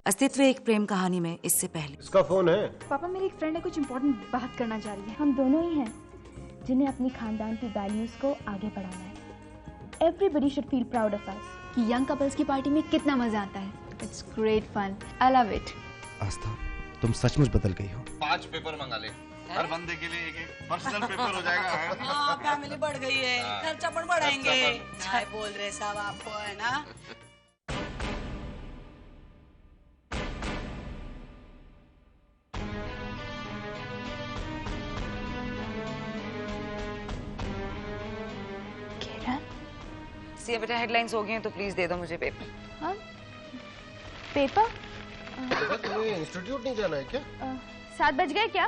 अस्तित्व एक प्रेम कहानी में इससे पहले। इसका फोन है। पापा, मेरी एक फ्रेंड है, कुछ इम्पोर्टेंट बात करना चाह रही है। हम दोनों ही हैं जिन्हें अपनी खानदान की वैल्यूज को आगे बढ़ाना है। Everybody should feel proud of us कि यंग कपल्स की पार्टी में कितना मजा आता है। It's great fun, I love it. Aastha, तुम सचमुच बदल गई हो। 5 पेपर मंगा ले, हर बंदे के लिए एक पर्सनल पेपर हो जाएगा। हाँ, फैमिली बढ़ गई है, खर्चा पण बढ़ाएंगे। चाय बोल रहे साहब आपको, है ना? सी बेटा, हेडलाइंस हो गई हैं तो प्लीज दे दो मुझे पेपर। हाँ, पेपर? बेटा तुम्हें इंस्टीट्यूट नहीं जाना है क्या? 7 बज गए क्या?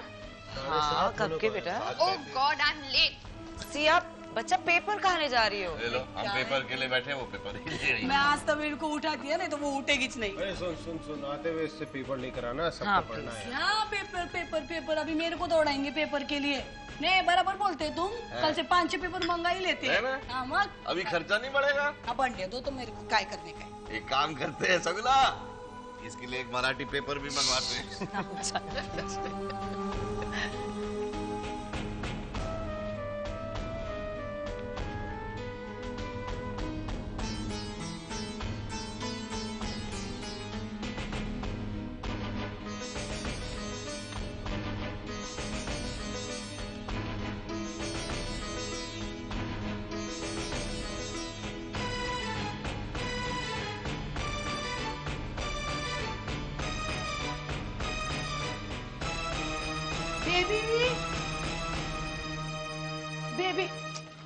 हाँ, कब के बेटा? ओह गॉड, आई एम लेट। सी आप बच्चा पेपर कहाँ जा रही हो? ले लो, हम पेपर के लिए बैठे, वो पेपर ही ले रही है। मैं आज तक इनको उठा दिया, नहीं तो वो उठेगी नहीं। अरे सुन सुन सुन, आते हुए इससे पेपर नहीं कराना, सबको हाँ, पढ़ना है। क्या पेपर पेपर पेपर? अभी मेरे को दौड़ाएंगे पेपर के लिए? नहीं, बराबर बोलते तुम। कल से 5-6 पेपर मंगा ही लेते हैं। हाँ, मत। अभी खर्चा नहीं बढ़ेगा। अब बढ़ने दो तो मेरे को काय करने का है। एक काम करते हैं सगुला, इसके लिए एक मराठी पेपर भी मंगवाते हैं। बेबी, बेबी,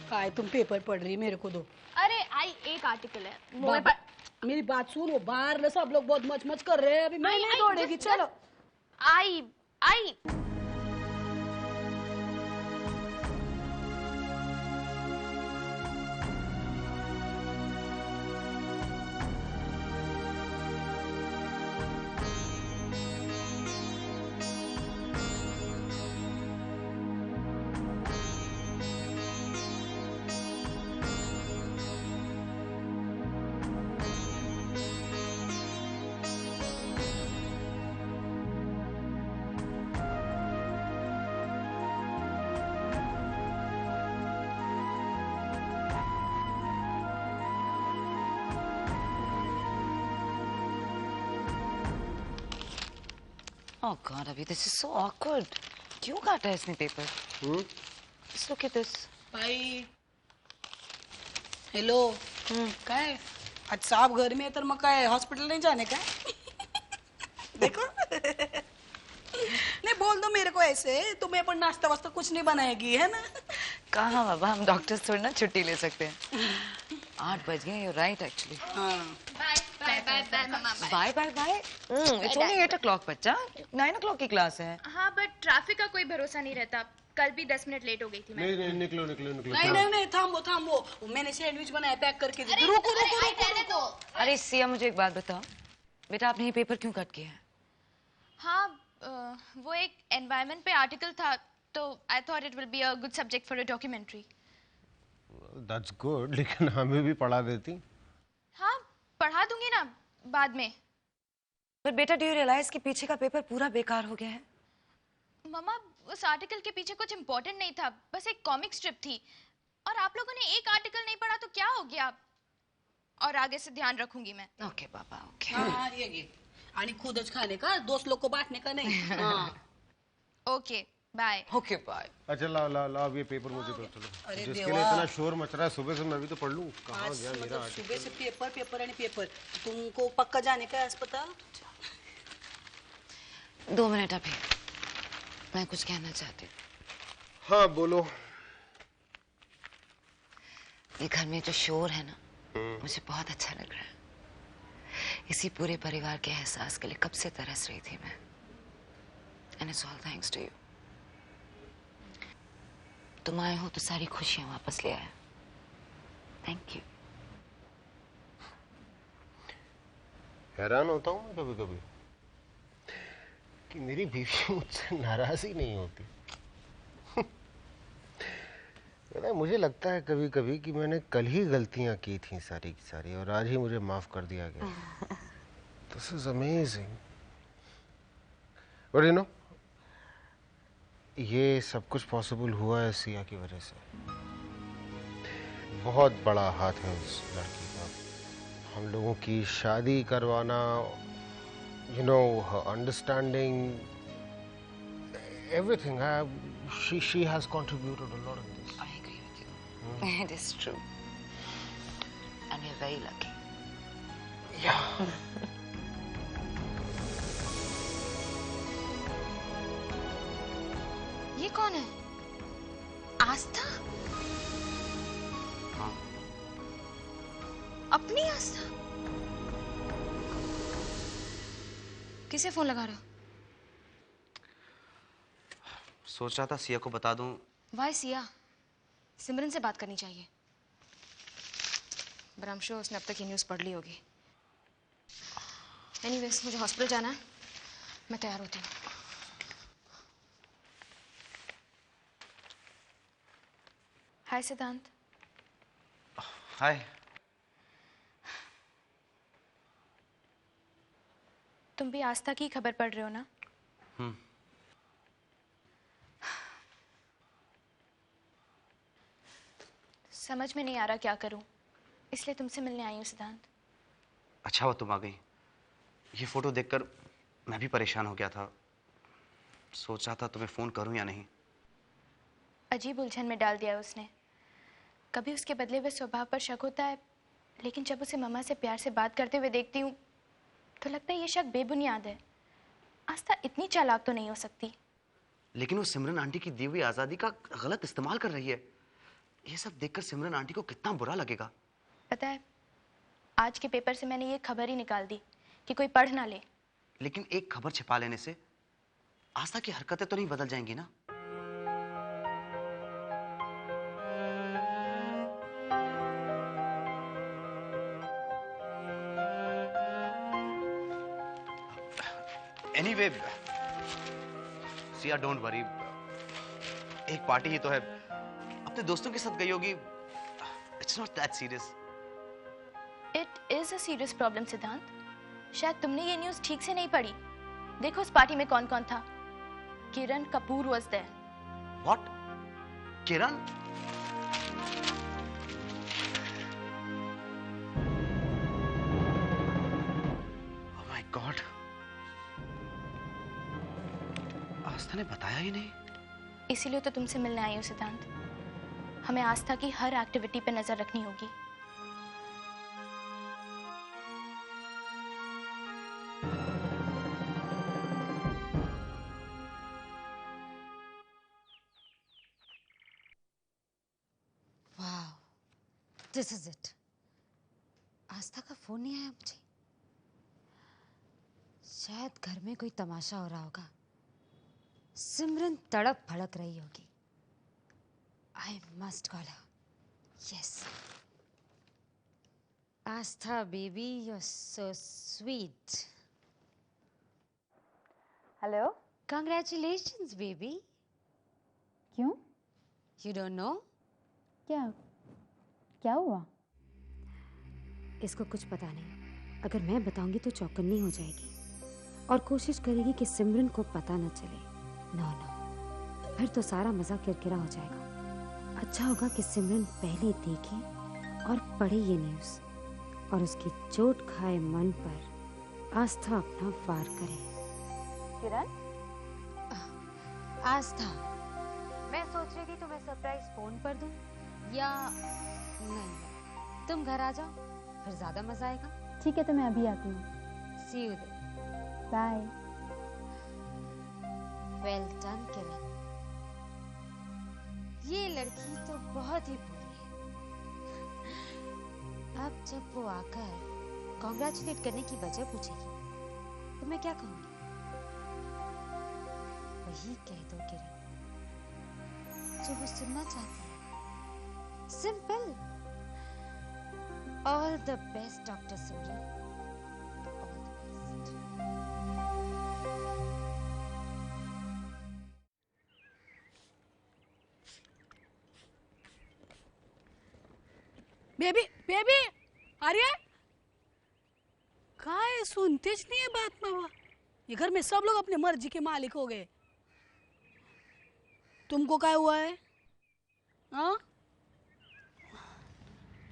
काय तुम पेपर पढ़ रही है? मेरे को दो। अरे आई, एक आर्टिकल है मेरी बात सुन, वो बाहर ना सब लोग बहुत मच मच कर रहे हैं। अभी मैं नहीं दौड़ेगी। चलो आई आई। Oh God, अभी this is so awkward. क्यों काटा है इसने paper? Just look at this. भाई, हेलो। काय आज साहब घर में है, तर मग काय हॉस्पिटल नहीं जाने का? देखो। नहीं, बोल दो मेरे को ऐसे, तुम्हें पर नाश्ता वास्ता कुछ नहीं बनाएगी, है ना? कहाँ बाबा, हम डॉक्टर्स थोड़ी ना छुट्टी ले सकते हैं। 8 बज गए, you're right actually. Bye bye bye मम्मा। Bye bye bye. It's only 8 o'clock बच्चा, 9 o'clock की क्लास है। हाँ, बट ट्रैफिक का कोई भरोसा नहीं रहता। कल भी 10 मिनट लेट हो गई थी मैं। नहीं नहीं, निकलो निकलो निकलो। नहीं नहीं नहीं, थामो थामो, मैंने सैंडविच बनाया, पैक करके दे। रुको रुको रुको रुको। अरे सिया, मुझे एक बात बताओ, बेटा आपने ये पेपर क्यों कट किया है? हाँ, वो एक एनवायरनमेंट पे आर्टिकल था, तो I thought it will be a good subject for a documentary. That's good, लेकिन हमें भी पढ़ा देती। हाँ, पढ़ा दूंगी ना बाद में। पर बेटा, डू यू रियलाइज कि पीछे का पेपर पूरा बेकार हो गया है? मम्मा, उस आर्टिकल के पीछे कुछ इम्पोर्टेंट नहीं था, बस एक कॉमिक स्ट्रिप थी। और आप लोगों ने एक आर्टिकल नहीं पढ़ा तो क्या हो गया? और आगे से ध्यान रखूंगी मैं। ओके पापा, ओके। हाँ, ये घे। आणि खुदच खाने का, दोस्त लोग को बांटने का नहीं। हाँ। Okay, bye. Okay bye. अच्छा लाओ लाओ लाओ, अब ये पेपर मुझे दो, चलो। अरे जिसके देवा। लिए इतना शोर मच रहा है सुबह से, मैं भी तो पढ़ लूं। कहाँ आज गया मेरा मतलब आर्टिकल? सुबह से पेपर पेपर आणि पेपर। तुमको पक्का जाने का है अस्पताल? 2 मिनट अभी, मैं कुछ कहना चाहती हूँ। हाँ बोलो। ये घर में जो शोर है ना, मुझे बहुत अच्छा लग रहा है। इसी पूरे परिवार के एहसास के लिए कब से तरस रही थी मैं। And it's all thanks to you. तुम आए हो तो सारी खुशियां वापस ले आए। Thank you. हैरान होता हूँ मैं कभी कभी कि मेरी बीवी मुझसे नाराज ही नहीं होती। पता है, मुझे लगता है कभी कभी कि मैंने कल ही गलतियां की थी सारी की सारी, और आज ही मुझे माफ कर दिया गया। This is amazing. But you know, ये सब कुछ पॉसिबल हुआ है सिया की वजह से. बहुत बड़ा हाथ है उस लड़की का. हम लोगों की शादी करवाना, you know, her understanding, everything. She has contributed a lot in this. I agree with you. It is true. And we're very lucky. Yeah. ये कौन है? आस्था? हाँ। अपनी आस्था? किसे फोन लगा रहे हो? सोच रहा था सिया को बता दूं. वाई सिया? सिमरन से बात करनी चाहिए. but I'm sure उसने अब तक ये न्यूज़ पढ़ ली होगी. एनीवेज मुझे हॉस्पिटल जाना है. मैं तैयार होती हूँ. हाय सिद्धांत. हाय. तुम भी आस्था की खबर पढ़ रहे हो ना? समझ में नहीं आ रहा क्या करूं, इसलिए तुमसे मिलने आई हूं सिद्धांत. अच्छा हुआ तुम आ गई. ये फोटो देखकर मैं भी परेशान हो गया था. सोच रहा था तुम्हें फोन करूं या नहीं. अजीब उलझन में डाल दिया उसने. कभी उसके बदले हुए स्वभाव पर शक होता है, लेकिन जब उसे मम्मा से प्यार से बात करते हुए देखती हूँ तो लगता है ये शक बेबुनियाद है. आस्था इतनी चालाक तो नहीं हो सकती. लेकिन वो सिमरन आंटी की दी हुई आजादी का गलत इस्तेमाल कर रही है. ये सब देखकर सिमरन आंटी को कितना बुरा लगेगा. पता है, आज के पेपर से मैंने ये खबर ही निकाल दी कि कोई पढ़ ना ले. लेकिन एक खबर छिपा लेने से आस्था की हरकतें तो नहीं बदल जाएंगी ना. Anyway Siya don't worry. एक पार्टी ही तो है, अपने दोस्तों के साथ गई होगी. It's not that serious. It is a serious problem सिद्धांत. शायद तुमने ये न्यूज़ ठीक से नहीं पढ़ी. देखो उस पार्टी में कौन कौन था. Kiran Kapoor was there. What? Kiran? Oh my God. Aastha ने बताया ही नहीं. इसीलिए तो तुमसे मिलने आई हूँ सिद्धांत. हमें आस्था की हर एक्टिविटी पे नजर रखनी होगी. वाह, दिस इज इट. आस्था का फोन नहीं आया मुझे. शायद घर में कोई तमाशा हो रहा होगा. सिमरन तड़प भड़क रही होगी. I must call her. Yes. Astha, baby, you're so sweet. Hello. Congratulations, baby. क्यों? You don't know? क्या क्या हुआ? इसको कुछ पता नहीं. अगर मैं बताऊंगी तो चौकन्नी हो जाएगी और कोशिश करेगी कि सिमरन को पता न चले. नो नो, फिर तो सारा मजा किरकिरा हो जाएगा. अच्छा होगा कि सिमरन पहले देखे और पढ़े ये न्यूज़, और उसकी चोट खाए मन पर आस्था अपना वार करे. किरण? आस्था, मैं सोच रही थी तुम्हें सरप्राइज फोन पर दूं या नहीं. तुम घर आ जाओ, फिर ज्यादा मजा आएगा. ठीक है, तो मैं अभी आती हूँ. See you then. Bye. Well done, Kiran. ये लड़की तो बहुत ही भोली है. अब जब वो आकर कॉन्ग्रेचुलेट करने की वजह पूछेगी तो मैं क्या कहूँगी? वही कह दो किरण जो वो सुनना चाहती है. Simple. All the best doctor Simran. All the best. Baby baby, अरे काय सुनतेच नहीं है बात मामा। ये घर में सब लोग अपने मर्जी के मालिक हो गए। तुमको काय हुआ है? हाँ?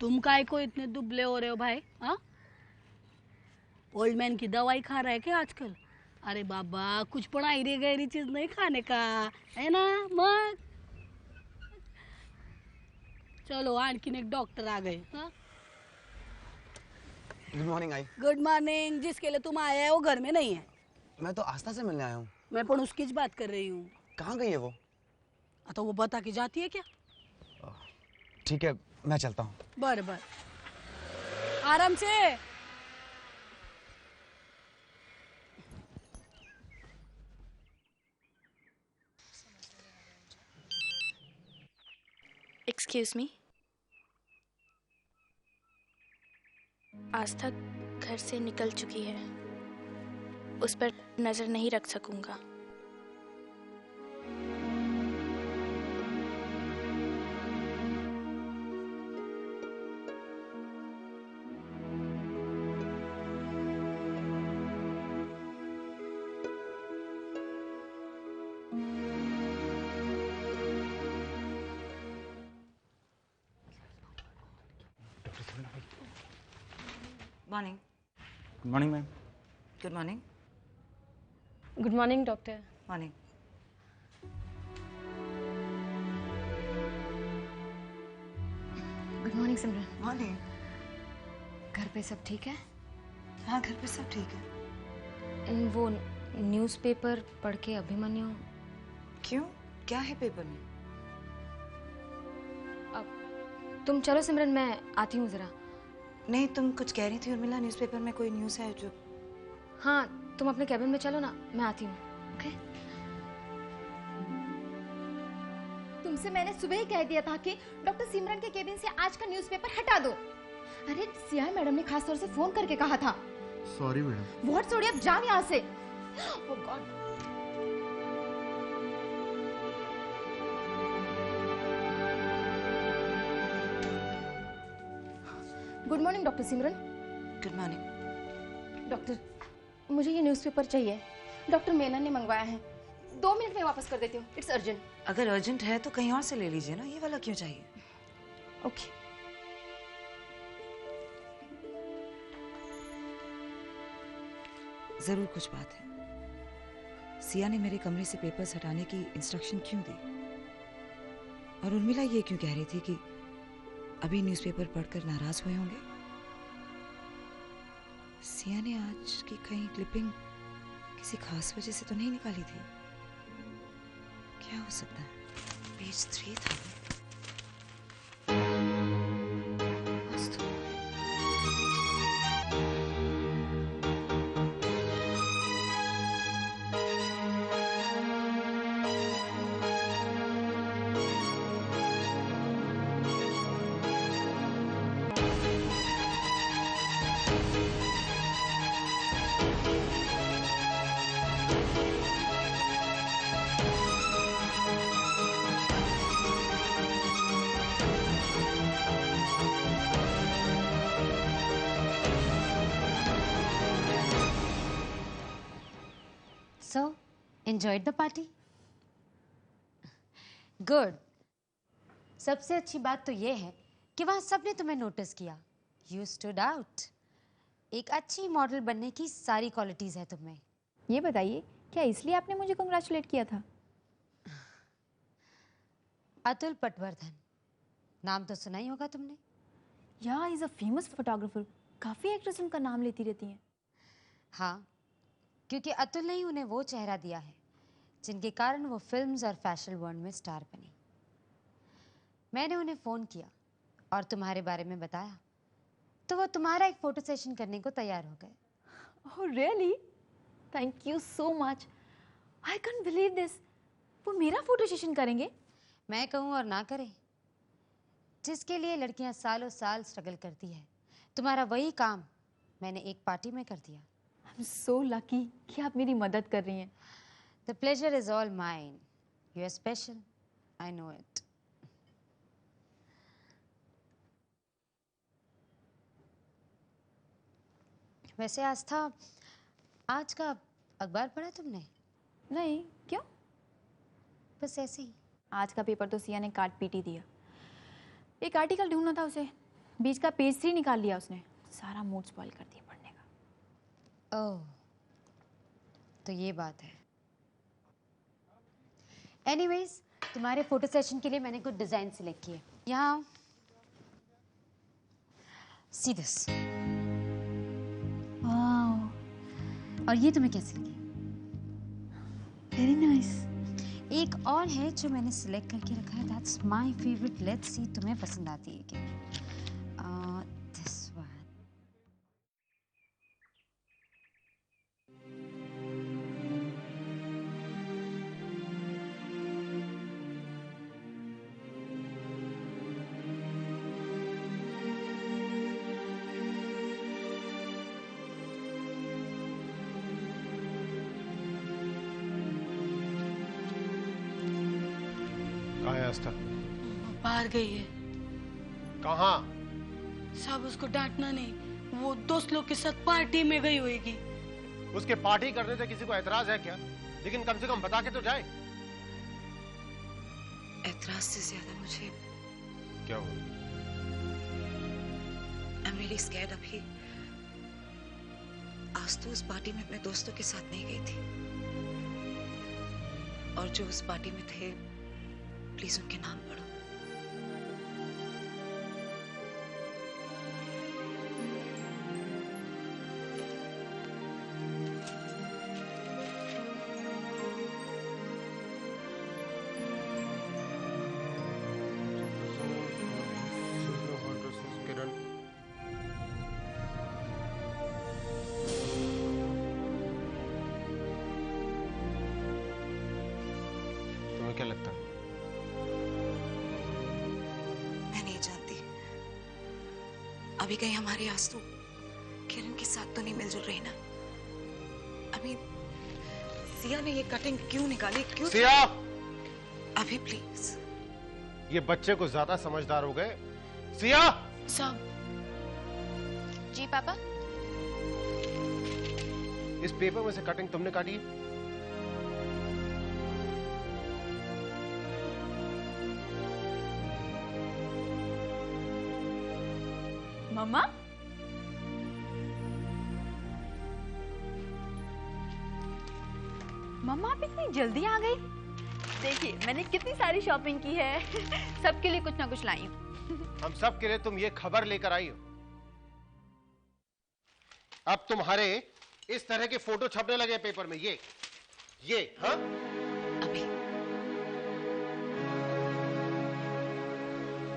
तुम काय को इतने दुबले हो रहे हो भाई? हाँ? ओल्ड मैन की दवाई खा रहा है क्या आजकल? अरे बाबा कुछ पढ़ाई रे गहरी चीज नहीं खाने का है ना मग। चलो आणखीन एक डॉक्टर आ गए। हाँ? Good morning I. Good morning. जिसके लिए तुम आए हो वो घर में नहीं है। मैं तो आस्था से मिलने आया हूँ। मैं पण उसकी बात कर रही हूँ। कहाँ गई है वो? तो वो बता के जाती है क्या? ठीक है मैं चलता हूँ। बर बर आराम से। Excuse me. आस्था घर से निकल चुकी है, उस पर नजर नहीं रख सकूंगा। Morning. Good morning ma'am. Good morning. Good morning doctor. Morning. Good morning Simran. Morning. घर पे सब ठीक है? हाँ घर पे सब ठीक है। वो न्यूज़पेपर पढ़ के अभिमन्यु। क्यों क्या है पेपर में? अब तुम चलो सिमरन, मैं आती हूँ जरा। नहीं तुम कुछ कह रही थी उर्मिला, न्यूज़पेपर में कोई न्यूज़ है जो? हाँ तुम अपने कैबिन में चलो ना, मैं आती हूँ। ओके? तुमसे मैंने सुबह ही कह दिया था कि डॉक्टर सिमरन के केबिन से आज का न्यूज़पेपर हटा दो। अरे सिया मैडम ने खास तौर से फोन करके कहा था। Sorry madam. व्हाट सॉरी, अब जाओ यहाँ से। Oh God. Good morning doctor Simran. Good morning. Doctor मुझे ये न्यूज़पेपर चाहिए, डॉक्टर मेनन ने मंगवाया है। 2 मिनट में वापस कर देती हूँ, इट्स अर्जेंट। अगर अर्जेंट है तो कहीं और से ले लीजिए ना, ये वाला क्यों चाहिए? ओके। जरूर कुछ बात है। सिया ने मेरे कमरे से पेपर्स हटाने की इंस्ट्रक्शन क्यों दी? और उर्मिला ये क्यों कह रही थी कि अभी न्यूज़पेपर पढ़कर नाराज हुए होंगे? सिया ने आज की कहीं क्लिपिंग किसी खास वजह से तो नहीं निकाली थी? क्या हो सकता है? पेज 3 था। So, enjoyed the party? Good. सबसे अच्छी बात तो ये है कि वहां सबने तुम्हें नोटिस किया। You stood out. एक अच्छी मॉडल बनने की सारी क्वालिटीज है तुम्हें। ये बताइए क्या इसलिए आपने मुझे कंग्रेचुलेट किया था? अतुल पटवर्धन, नाम तो सुना ही होगा तुमने। या इज अ फेमस फोटोग्राफर। काफी एक्ट्रेस उनका नाम लेती रहती हैं। हाँ, क्योंकि अतुल ने ही उन्हें वो चेहरा दिया है जिनके कारण वो फिल्म्स और फैशन वर्ल्ड में स्टार बनी। मैंने उन्हें फ़ोन किया और तुम्हारे बारे में बताया तो वो तुम्हारा एक फ़ोटो सेशन करने को तैयार हो गए। Oh really? Thank you so much. I can believe this. वो मेरा फोटो सेशन करेंगे? मैं कहूँ और ना करे, जिसके लिए लड़कियां सालों साल स्ट्रगल करती है, तुम्हारा वही काम मैंने एक पार्टी में कर दिया। आई एम सो लकी कि आप मेरी मदद कर रही हैं। The pleasure is all mine. You are special. I know it. वैसे आस्था, आज का अखबार पढ़ा तुमने? नहीं, क्यों? बस ऐसे ही। आज का पेपर तो सिया ने काट पीट ही दिया। एक आर्टिकल ढूंढना था उसे, बीच का पेज 3 निकाल लिया उसने। सारा मूड स्पॉइल कर दिया पढ़ने का। ओह, तो ये बात है। एनीवेज, तुम्हारे फोटो सेशन के लिए मैंने कुछ डिजाइन सिलेक्ट किए। यहाँ सी दिस। वाह, और ये तुम्हें कैसी लगी? Very nice. एक और है जो मैंने सिलेक्ट करके रखा है, that's my favourite. Let's see तुम्हें पसंद आती है क्या? This one. कहाँ है आस्था? बाहर गई है। कहाँ? साहब उसको डांटना नहीं, वो दोस्त लोग के साथ पार्टी में गई होगी। उसके पार्टी करने से किसी को एतराज है क्या? लेकिन कम से कम बता के तो जाए। एतराज से ज्यादा मुझे क्या हुआ? I'm really scared अभी। आज तो उस पार्टी में अपने दोस्तों के साथ नहीं गई थी, और जो उस पार्टी में थे, प्लीज उनके नाम पढ़ो। किरण, तुम्हें क्या लगता है? मैं नहीं जानती। अभी कहीं हमारी आस्तु किरण के साथ तो नहीं मिलजुल रही ना? अभी सिया ने ये कटिंग क्यों निकाली? क्यों? सिया! अभी प्लीज। ये बच्चे को ज्यादा समझदार हो गए। सिया! साहब, जी पापा। इस पेपर में से कटिंग तुमने काटी है? मम्मा? मम्मा आप इतनी जल्दी आ गई? देखिए मैंने कितनी सारी शॉपिंग की है। सबके लिए कुछ ना कुछ लाई हूँ। हम सब के लिए तुम ये खबर लेकर आई हो। अब तुम्हारे इस तरह के फोटो छपने लगे पेपर में। ये हाँ? अभी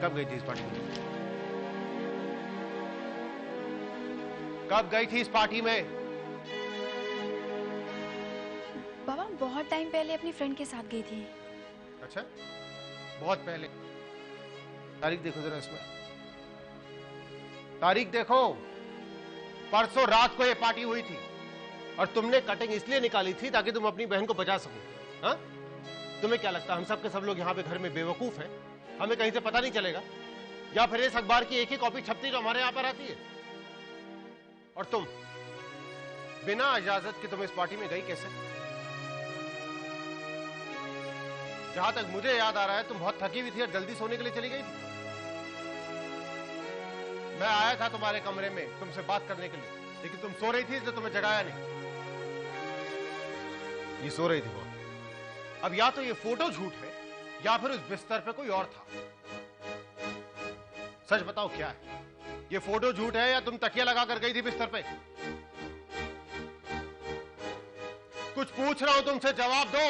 कब गई थी इस पार्टी में? कब गई थी इस पार्टी में? पापा बहुत टाइम पहले अपनी फ्रेंड के साथ गई थी। अच्छा, बहुत पहले। तारीख देखो जरा इसमें। तारीख देखो। परसों रात को ये पार्टी हुई थी, और तुमने कटिंग इसलिए निकाली थी ताकि तुम अपनी बहन को बचा सको। हाँ? तुम्हें क्या लगता है हम सब के सब लोग यहाँ पे घर में बेवकूफ हैं? हमें कहीं से पता नहीं चलेगा? या फिर इस अखबार की एक ही कॉपी छपती जो हमारे यहाँ पर आती है? और तुम बिना इजाजत के तुम इस पार्टी में गई कैसे? जहां तक मुझे याद आ रहा है तुम बहुत थकी हुई थी और जल्दी सोने के लिए चली गई थी। मैं आया था तुम्हारे कमरे में तुमसे बात करने के लिए, लेकिन तुम सो रही थी इसलिए तुम्हें जगाया नहीं। ये सो रही थी वो। अब या तो ये फोटो झूठ है या फिर उस बिस्तर पे कोई और था। सच बताओ क्या है? ये फोटो झूठ है या तुम तकिया लगा कर गई थी बिस्तर पे? कुछ पूछ रहा हूं तुमसे, जवाब दो।